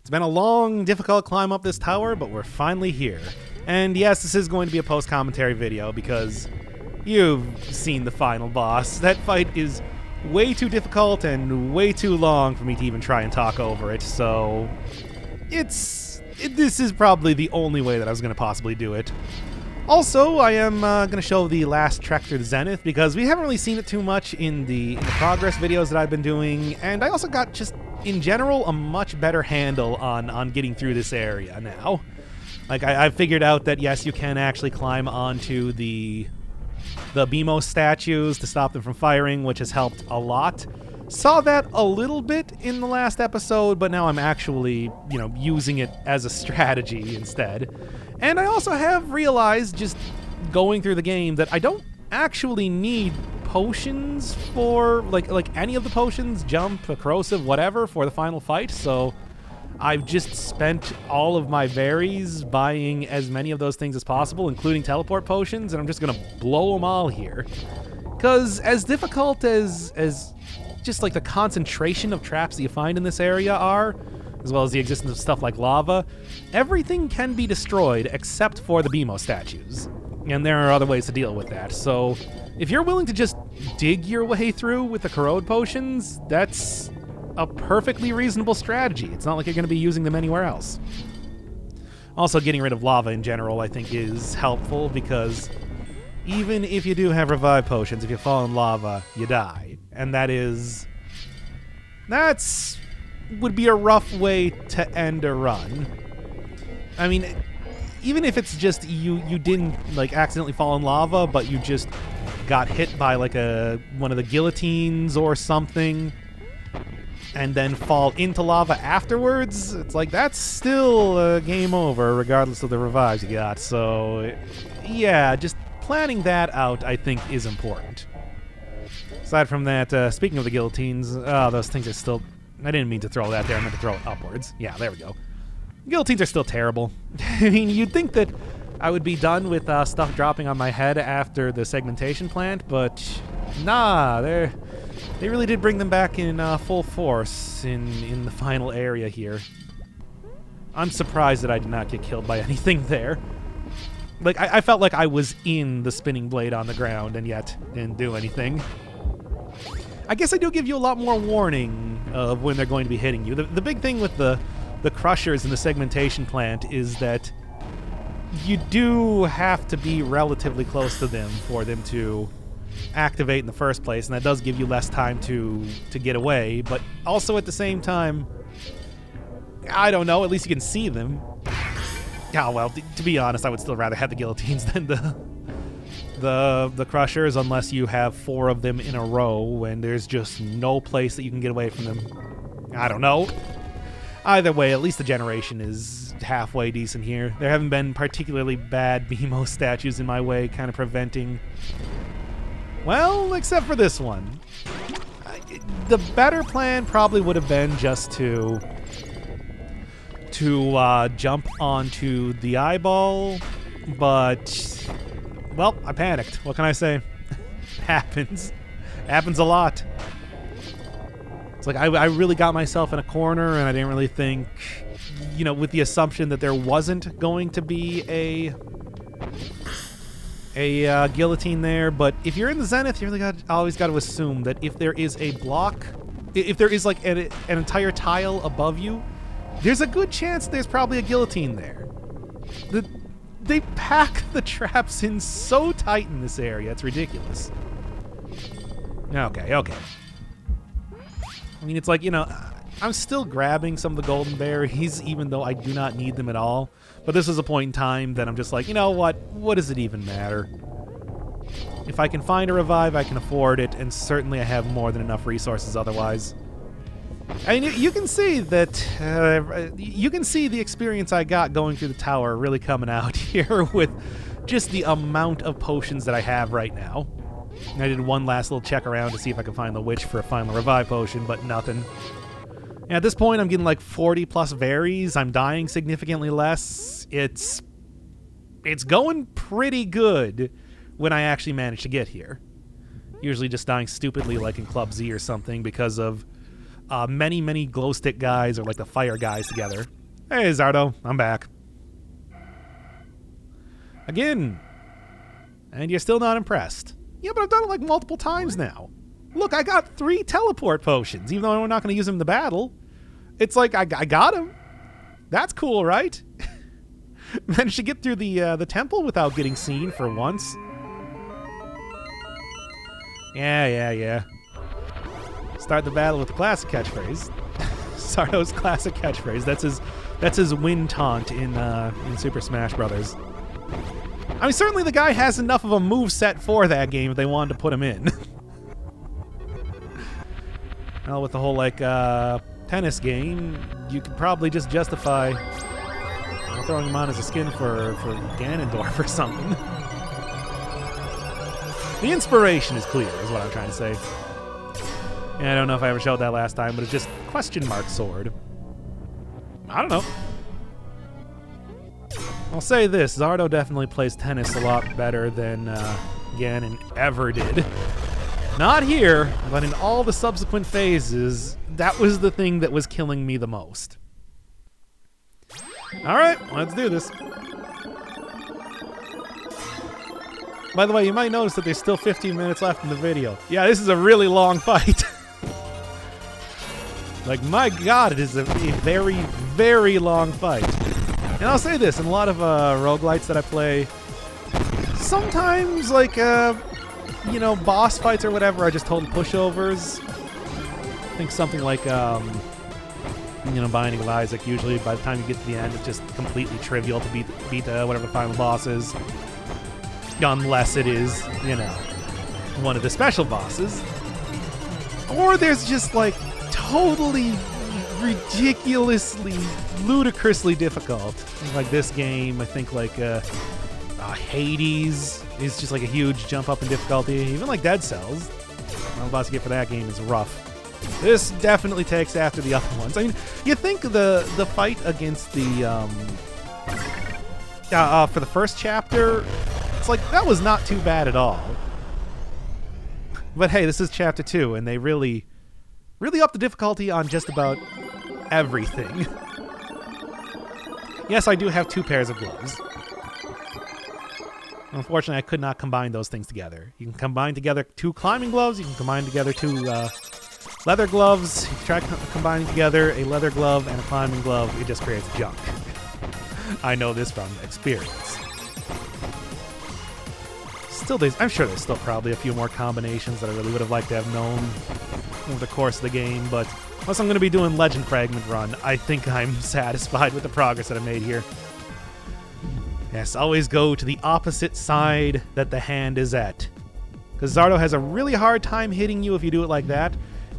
It's been a long, difficult climb up this tower, but we're finally here. And yes, this is going to be a post-commentary video because you've seen the final boss. That fight is way too difficult and way too long for me to even try and talk over it, so this is probably the only way that I was going to possibly do it. Also, I am going to show the last trek through the Zenith because we haven't really seen it too much in the progress videos that I've been doing, and I also got just, in general, a much better handle on getting through this area now. Like, I figured out that, yes, you can actually climb onto the BMO statues to stop them from firing, which has helped a lot. Saw that a little bit in the last episode, but now I'm actually, using it as a strategy instead. And I also have realized, just going through the game, that I don't actually need potions for, like any of the potions, jump, corrosive, whatever, for the final fight, so I've just spent all of my berries buying as many of those things as possible, including teleport potions, and I'm just gonna blow them all here. Because as difficult as just like the concentration of traps that you find in this area are, as well as the existence of stuff like lava, everything can be destroyed except for the BMO statues. And there are other ways to deal with that. So if you're willing to just dig your way through with the corrode potions, that's a perfectly reasonable strategy. It's not like you're going to be using them anywhere else. Also, getting rid of lava in general, I think, is helpful because even if you do have revive potions, if you fall in lava, you die. And that's would be a rough way to end a run. I mean, even if it's just you didn't accidentally fall in lava, but you just got hit by one of the guillotines or something, and then fall into lava afterwards, it's like that's still a game over regardless of the revives you got. So yeah, just planning that out I think is important. Aside from that, speaking of the guillotines, those things are still... I didn't mean to throw that there, I meant to throw it upwards. Yeah, there we go. Guillotines are still terrible. I mean, you'd think that I would be done with stuff dropping on my head after the segmentation plant, but nah, they really did bring them back in full force in the final area here. I'm surprised that I did not get killed by anything there. Like, I felt like I was in the spinning blade on the ground and yet didn't do anything. I guess I do give you a lot more warning of when they're going to be hitting you. The big thing with the crushers in the segmentation plant is that you do have to be relatively close to them for them to activate in the first place, and that does give you less time to get away, but also at the same time, I don't know, at least you can see them. Oh, well, to be honest, I would still rather have the guillotines than the crushers, unless you have 4 of them in a row and there's just no place that you can get away from them. I don't know. Either way, at least the generation is halfway decent here. There haven't been particularly bad BMO statues in my way, kind of preventing... Well, except for this one. The better plan probably would have been just to jump onto the eyeball, but... Well, I panicked. What can I say? Happens. Happens a lot. It's like I really got myself in a corner, and I didn't really think, with the assumption that there wasn't going to be a guillotine there. But if you're in the Zenith, you really always got to assume that if there is a block, if there is like an entire tile above you, there's a good chance there's probably a guillotine there. They pack the traps in so tight in this area, it's ridiculous. Okay. I mean, it's like, I'm still grabbing some of the golden berries, even though I do not need them at all. But this is a point in time that I'm just like, you know what? What does it even matter? If I can find a revive, I can afford it, and certainly I have more than enough resources otherwise. I mean, you can see that, you can see the experience I got going through the tower really coming out here with just the amount of potions that I have right now. I did one last little check around to see if I could find the witch for a final revive potion, but nothing. And at this point, I'm getting like 40 plus berries. I'm dying significantly less. It's going pretty good when I actually manage to get here. Usually just dying stupidly like in Club Z or something because of many, many glow stick guys or like the fire guys together. Hey, Zardo, I'm back. Again. And you're still not impressed. Yeah, but I've done it like multiple times now. Look, I got 3 teleport potions, even though we're not going to use them in the battle. It's like, I got them. That's cool, right? Managed to get through the temple without getting seen for once. Yeah. Start the battle with the classic catchphrase. Zardo's classic catchphrase. That's his win taunt in Super Smash Brothers. I mean, certainly the guy has enough of a move set for that game if they wanted to put him in. Well, with the whole, like, tennis game, you could probably just justify throwing him on as a skin for Ganondorf or something. The inspiration is clear, is what I'm trying to say. And I don't know if I ever showed that last time, but it's just question mark sword. I don't know. I'll say this, Zardo definitely plays tennis a lot better than Ganon ever did. Not here, but in all the subsequent phases, that was the thing that was killing me the most. Alright, let's do this. By the way, you might notice that there's still 15 minutes left in the video. Yeah, this is a really long fight. Like, my god, it is a very, very long fight. And I'll say this, in a lot of roguelites that I play, sometimes, like, you know, boss fights or whatever are just total pushovers. I think something like, you know, Binding of Isaac, usually by the time you get to the end, it's just completely trivial to beat whatever the final boss is. Unless it is, you know, one of the special bosses. Or there's just, like, totally ridiculously, ludicrously difficult. Like this game, I think, like, Hades is just like a huge jump up in difficulty. Even like Dead Cells, the boss you get for that game is rough. This definitely takes after the other ones. I mean, you think the fight against the for the first chapter, it's like that was not too bad at all. But hey, this is chapter 2, and they really upped the difficulty on just about everything. Yes, I do have 2 pairs of gloves. Unfortunately, I could not combine those things together. You can combine together 2 climbing gloves. You can combine together 2 leather gloves. You can try combining together a leather glove and a climbing glove. It just creates junk. I know this from experience. I'm sure there's still probably a few more combinations that I really would have liked to have known over the course of the game, but unless I'm going to be doing Legend Fragment Run, I think I'm satisfied with the progress that I made here. Yes, always go to the opposite side that the hand is at. Because Zardo has a really hard time hitting you if you do it like that.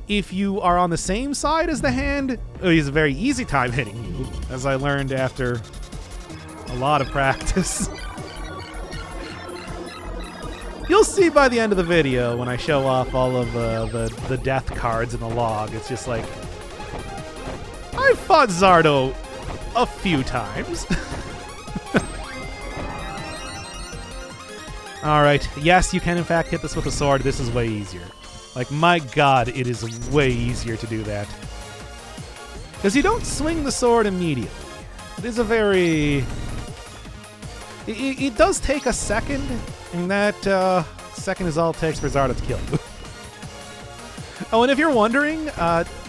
If you are on the same side as the hand, he has a very easy time hitting you, as I learned after a lot of practice. You'll see by the end of the video when I show off all of the death cards in the log. It's just like, I've fought Zardo a few times. Alright, yes, you can in fact hit this with a sword. This is way easier. Like, my god, it is way easier to do that. Because you don't swing the sword immediately. It is a very... It does take a second, and that second is all it takes for Zardo to kill you. Oh, and if you're wondering,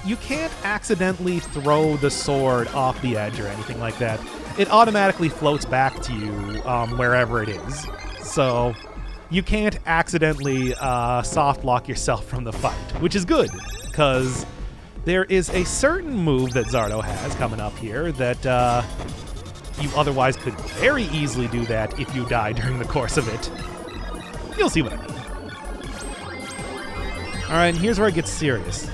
you can't accidentally throw the sword off the edge or anything like that. It automatically floats back to you wherever it is. So you can't accidentally soft lock yourself from the fight, which is good, because there is a certain move that Zardo has coming up here that you otherwise could very easily do that if you die during the course of it. You'll see what I mean. Alright, and here's where it gets serious.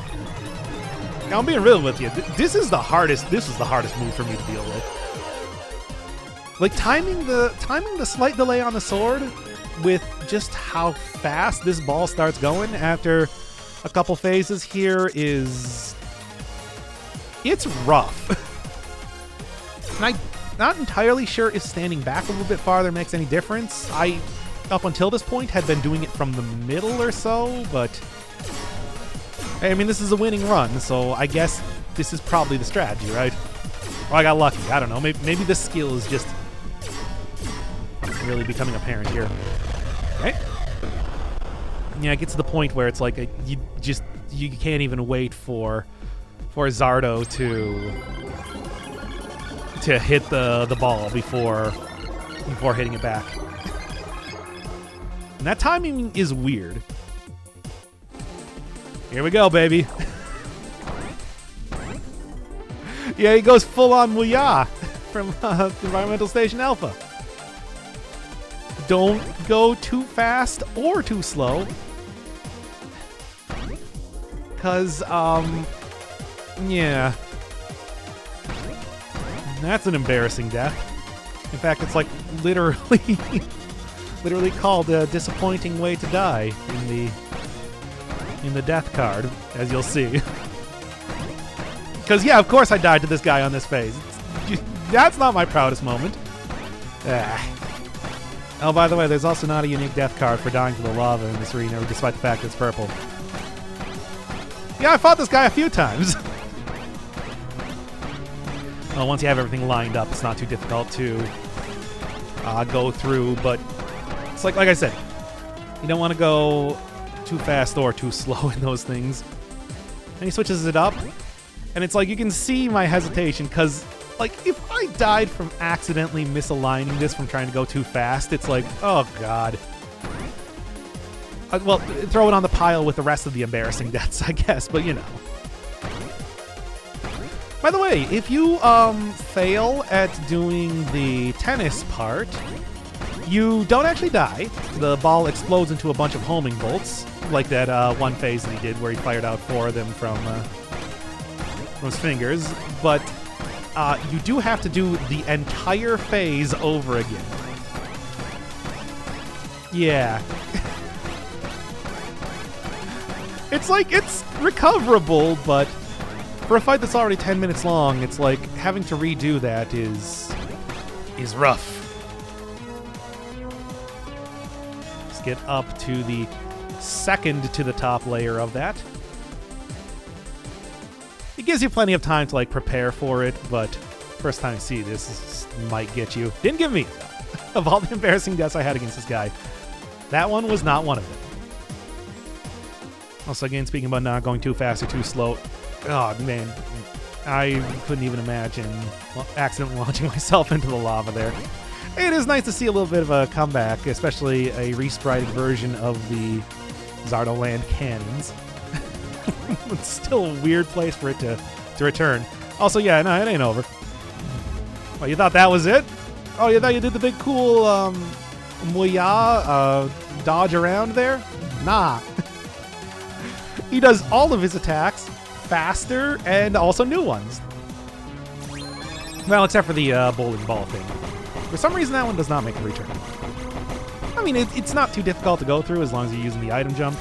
Now, I'm being real with you. This is the hardest move for me to deal with. Like, timing the slight delay on the sword with just how fast this ball starts going after a couple phases here is... It's rough. And I'm not entirely sure if standing back a little bit farther makes any difference. I, up until this point, had been doing it from the middle or so, but... Hey, I mean, this is a winning run, so I guess this is probably the strategy, right? Well, I got lucky. I don't know. Maybe the skill is just really becoming apparent here. Okay. Yeah, it gets to the point where it's like you can't even wait for Zardo to hit the ball before hitting it back. And that timing is weird. Here we go, baby. Yeah, he goes full on Muya from Environmental Station Alpha. Don't go too fast or too slow. Because, yeah. That's an embarrassing death. In fact, it's like literally called a disappointing way to die in the death card, as you'll see. Because, yeah, of course I died to this guy on this phase. That's not my proudest moment. Oh, by the way, there's also not a unique death card for dying to the lava in this arena, despite the fact it's purple. Yeah, I fought this guy a few times. Well, once you have everything lined up, it's not too difficult to go through, but it's like I said, you don't want to go too fast or too slow in those things. And he switches it up, and it's like you can see my hesitation, because like if I died from accidentally misaligning this from trying to go too fast, it's like, oh god. Well, throw it on the pile with the rest of the embarrassing deaths, I guess, but you know. By the way, if you fail at doing the tennis part, you don't actually die. The ball explodes into a bunch of homing bolts, like that one phase that he did where he fired out 4 of them from his fingers, but you do have to do the entire phase over again. Yeah. It's like, it's recoverable, but for a fight that's already 10 minutes long, it's like having to redo that is rough. Let's get up to the second to the top layer of that. It gives you plenty of time to like prepare for it, but first time you see this might get you. Didn't give me, of all the embarrassing deaths I had against this guy, that one was not one of them. Also, again, speaking about not going too fast or too slow, oh man, I couldn't even imagine accidentally launching myself into the lava there. It is nice to see a little bit of a comeback, especially a resprited version of the Zardo Land cannons. It's still a weird place for it to return. Also, yeah, no, it ain't over. Oh, you thought that was it? Oh, you thought you did the big cool Muya dodge around there? Nah. He does all of his attacks faster and also new ones. Well, except for the bowling ball thing. For some reason, that one does not make a return. I mean, it's not too difficult to go through as long as you're using the item jump.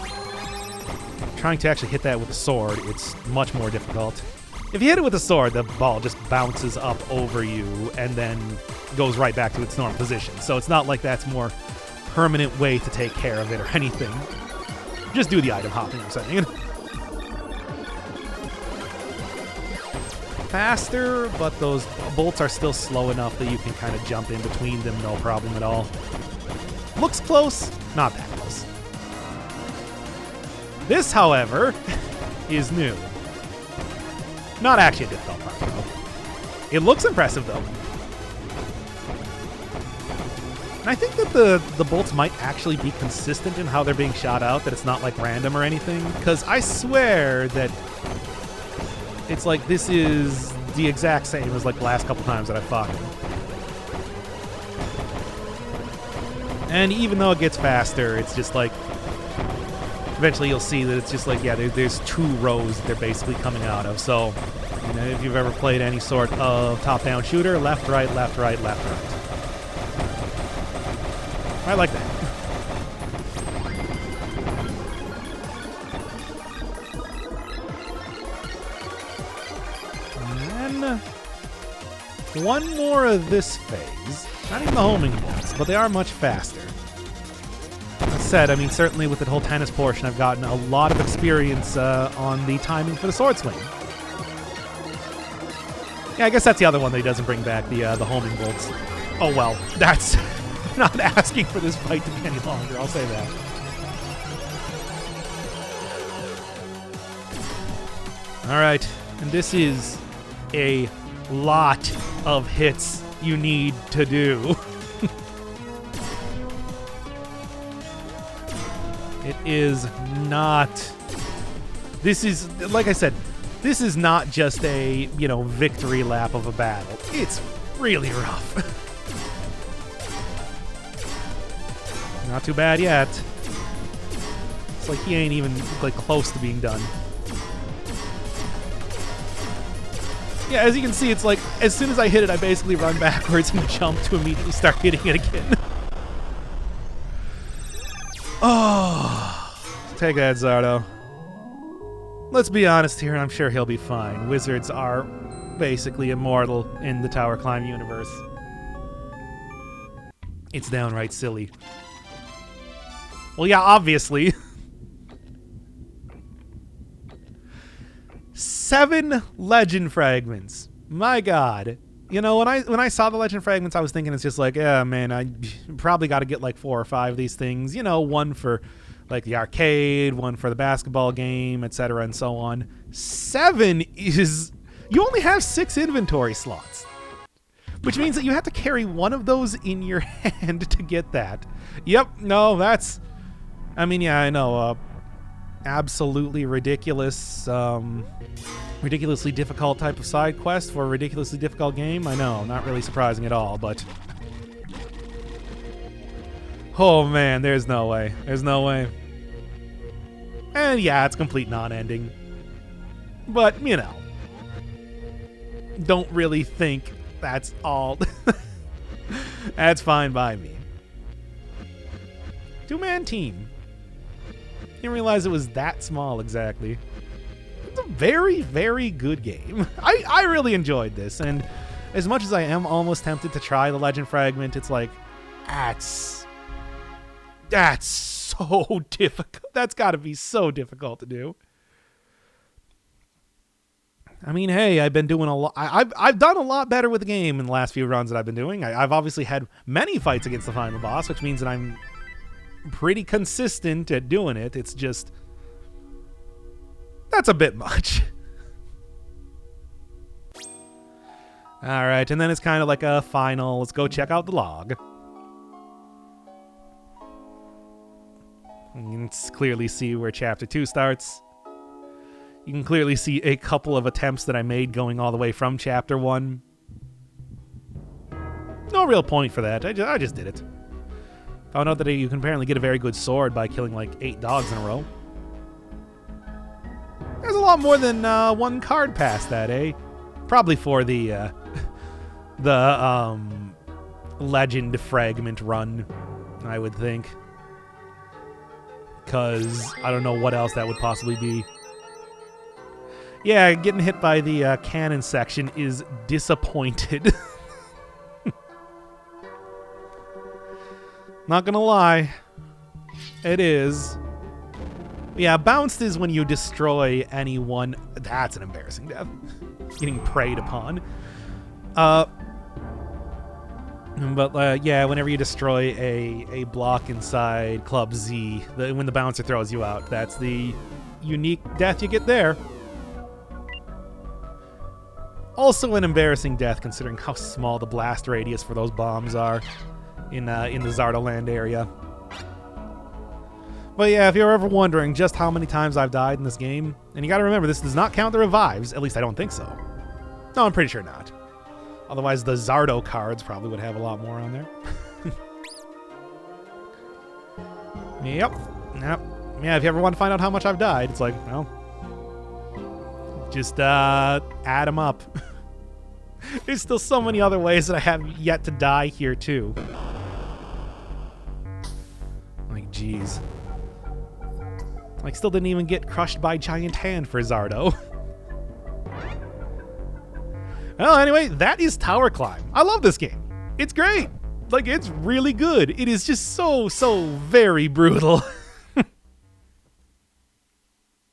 Trying to actually hit that with a sword, it's much more difficult. If you hit it with a sword, the ball just bounces up over you and then goes right back to its normal position. So it's not like that's a more permanent way to take care of it or anything. Just do the item hopping, I'm saying. Faster, but those bolts are still slow enough that you can kind of jump in between them, no problem at all. Looks close, not that close. This, however, is new. Not actually a difficult part, though. It looks impressive, though. And I think that the bolts might actually be consistent in how they're being shot out, that it's not like random or anything, because I swear that it's like this is the exact same as like the last couple times that I fought him. And even though it gets faster, it's just like eventually you'll see that it's just like, yeah, there's 2 rows that they're basically coming out of. So, you know, if you've ever played any sort of top-down shooter, left, right, left, right, left, right. I like that. And then one more of this phase. Not even the homing bolts, but they are much faster. Let's said, I mean, certainly with the whole tennis portion, I've gotten a lot of experience on the timing for the sword swing. Yeah, I guess that's the other one that he doesn't bring back, the homing bolts. Oh well, that's not asking for this fight to be any longer, I'll say that. Alright, and this is a lot of hits you need to do. It is not... This is, like I said, this is not just a, you know, victory lap of a battle. It's really rough. Not too bad yet. It's like he ain't even, like, close to being done. Yeah, as you can see, it's like, as soon as I hit it, I basically run backwards and jump to immediately start hitting it again. Oh, take that, Zardo. Let's be honest here, I'm sure he'll be fine. Wizards are basically immortal in the TowerClimb universe. It's downright silly. Well, yeah, obviously. 7 legend fragments. My God. You know, when I saw the legend fragments, I was thinking it's just like, yeah, man, I probably got to get like 4 or 5 of these things. You know, one for like the arcade, one for the basketball game, etc., and so on. 7 is... You only have 6 inventory slots, which means that you have to carry one of those in your hand to get that. Yep, no, that's... I mean, yeah, I know. Absolutely ridiculous, ridiculously difficult type of side quest for a ridiculously difficult game. I know, not really surprising at all, but... Oh man, there's no way. There's no way. And yeah, it's complete non-ending. But, you know. Don't really think that's all. That's fine by me. 2-man team. Didn't realize it was that small exactly. It's a very, very good game. I really enjoyed this, and as much as I am almost tempted to try the Legend Fragment, it's like, that's so difficult. That's got to be so difficult to do. I mean, hey, I've been doing a lot. I've done a lot better with the game in the last few runs that I've been doing. I've obviously had many fights against the final boss, which means that I'm pretty consistent at doing it. It's just, that's a bit much. All right, and then it's kind of like a final. Let's go check out the log. You can clearly see where Chapter 2 starts. You can clearly see a couple of attempts that I made going all the way from Chapter 1. No real point for that. I just did it. Found out that you can apparently get a very good sword by killing like 8 dogs in a row. There's a lot more than 1 card past that, eh? Probably for the Legend Fragment run, I would think. Because I don't know what else that would possibly be. Yeah, getting hit by the cannon section is disappointed. Not gonna lie. It is. Yeah, bounced is when you destroy anyone. That's an embarrassing death. Getting preyed upon. But yeah, whenever you destroy a block inside Club Z, when the bouncer throws you out, that's the unique death you get there. Also an embarrassing death considering how small the blast radius for those bombs are in the Zardo land area. But yeah, if you're ever wondering just how many times I've died in this game, and you gotta remember, this does not count the revives, at least I don't think so. No, I'm pretty sure not. Otherwise, the Zardo cards probably would have a lot more on there. Yep. Yeah, if you ever want to find out how much I've died, it's like, well, just add them up. There's still so many other ways that I have yet to die here, too. Like, jeez. Like, still didn't even get crushed by Giant Hand for Zardo. Well, anyway, that is TowerClimb. I love this game. It's great. Like, it's really good. It is just so very brutal.